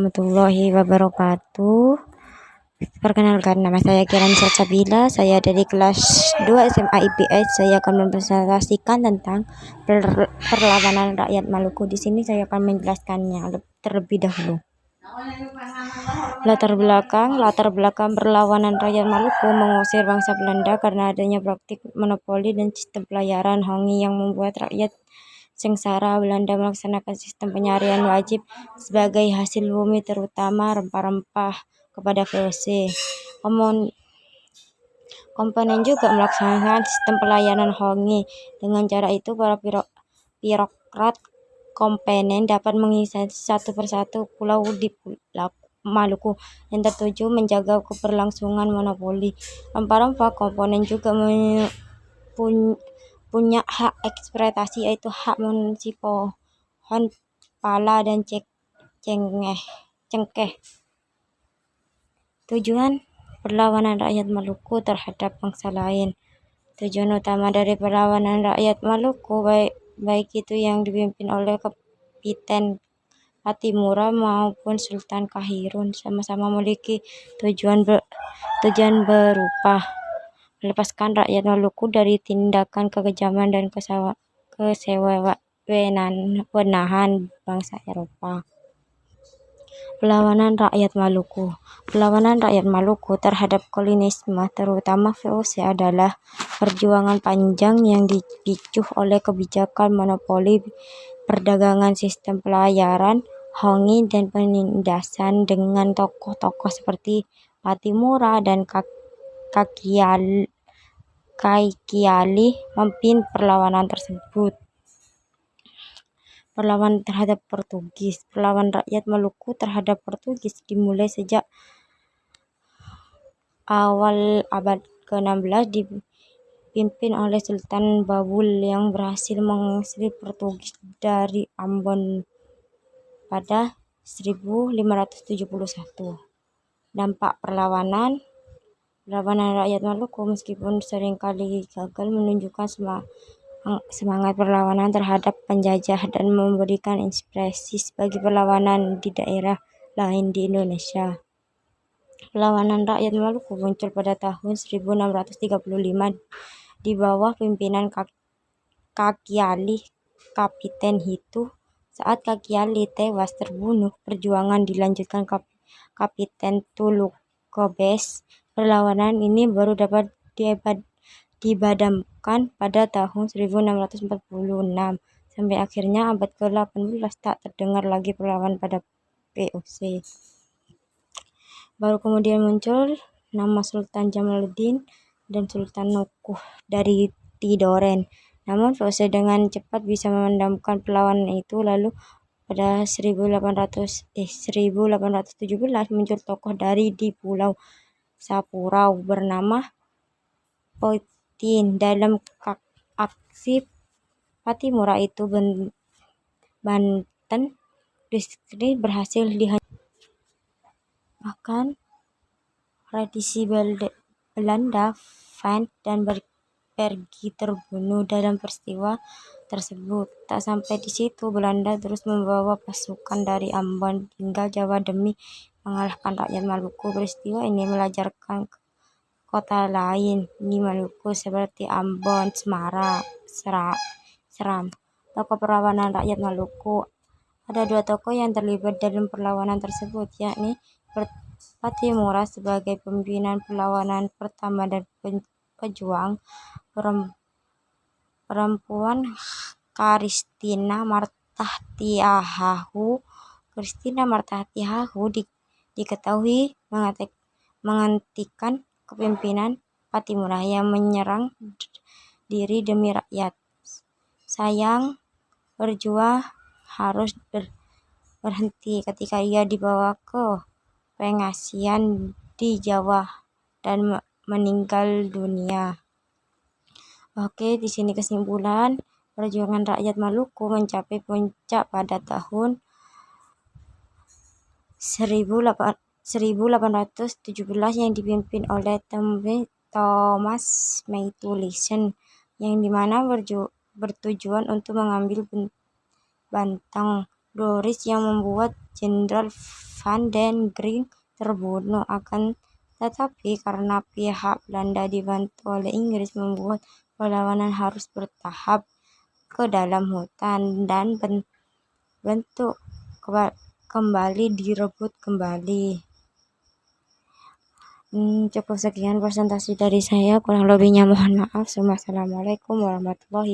warahmatullahi wabarakatuh. Perkenalkan, nama saya Kiran Salsabila. Saya dari kelas 2 SMA IPS. Saya akan mempresentasikan tentang perlawanan rakyat Maluku. Di sini saya akan menjelaskannya terlebih dahulu. Latar belakang perlawanan rakyat Maluku mengusir bangsa Belanda karena adanya praktik monopoli dan sistem pelayaran hongi yang membuat rakyat sengsara. Belanda melaksanakan sistem penyarian wajib sebagai hasil bumi, terutama rempah-rempah, kepada VOC. Komponen juga melaksanakan sistem pelayanan hongi. Dengan cara itu, para birokrat komponen dapat mengisi satu persatu pulau di Maluku yang tertuju menjaga keberlangsungan monopoli. Rempah-rempah komponen juga punya hak eksploitasi, yaitu hak mengisi pohon pala dan cengkeh. Tujuan perlawanan rakyat Maluku terhadap bangsa lain. Tujuan utama dari perlawanan rakyat Maluku, baik itu yang dipimpin oleh Kapiten Patimura maupun Sultan Kahirun, sama-sama memiliki tujuan berupa melepaskan rakyat Maluku dari tindakan kekejaman dan kesewenang-wenangan bangsa Eropa. Perlawanan rakyat Maluku. Perlawanan rakyat Maluku terhadap kolonialisme, terutama VOC, adalah perjuangan panjang yang dipicu oleh kebijakan monopoli perdagangan, sistem pelayaran hongi, dan penindasan dengan tokoh-tokoh seperti Patimura dan Kaikiali memimpin perlawanan tersebut. Perlawanan terhadap Portugis. Perlawanan rakyat Maluku terhadap Portugis dimulai sejak awal abad ke-16 dipimpin oleh Sultan Babul yang berhasil mengusir Portugis dari Ambon pada 1571. Dampak perlawanan rakyat Maluku, meskipun seringkali gagal, menunjukkan semangat perlawanan terhadap penjajah dan memberikan inspirasi bagi perlawanan di daerah lain di Indonesia. Perlawanan rakyat Maluku muncul pada tahun 1635 di bawah pimpinan Kakiali Kapiten Hitu. Saat Kakiali tewas terbunuh, perjuangan dilanjutkan Kapiten Tulukobes. Perlawanan ini baru dapat dibadamkan pada tahun 1646, sampai akhirnya abad ke-18 tak terdengar lagi perlawanan pada VOC. Baru kemudian muncul nama Sultan Jamaluddin dan Sultan Nukuh dari Tidoren. Namun VOC dengan cepat bisa memadamkan perlawanan itu. Lalu pada 1817 muncul tokoh dari di Pulau Sapurau bernama Poitin. Dalam aksi Patimura itu, Banten distrik berhasil dihancurkan. Bahkan radisi Belanda Van dan pergi terbunuh dalam peristiwa tersebut. Tak sampai di situ, Belanda terus membawa pasukan dari Ambon hingga Jawa demi mengalahkan rakyat Maluku. Peristiwa ini melajarkan kota lain di Maluku seperti Ambon, Seram. Tokoh perlawanan rakyat Maluku. Ada dua tokoh yang terlibat dalam perlawanan tersebut, yakni Patimura sebagai pimpinan perlawanan pertama dan pejuang perempuan Christina Martatiahahu diketahui menghentikan kepemimpinan Patimura yang menyerang diri demi rakyat. Sayang, berjuang harus berhenti ketika ia dibawa ke pengasian di Jawa dan meninggal dunia. Oke, di sini kesimpulan. Perjuangan rakyat Maluku mencapai puncak pada tahun 1817 yang dipimpin oleh Thomas Maitulisen, yang dimana bertujuan untuk mengambil Banten Doris yang membuat Jenderal Van den Brink terbunuh. Akan tetapi karena pihak Belanda dibantu oleh Inggris membuat perlawanan harus bertahap ke dalam hutan dan bentuk kembali direbut kembali. Cukup sekian presentasi dari saya, kurang lebihnya mohon maaf. Wassalamualaikum warahmatullahi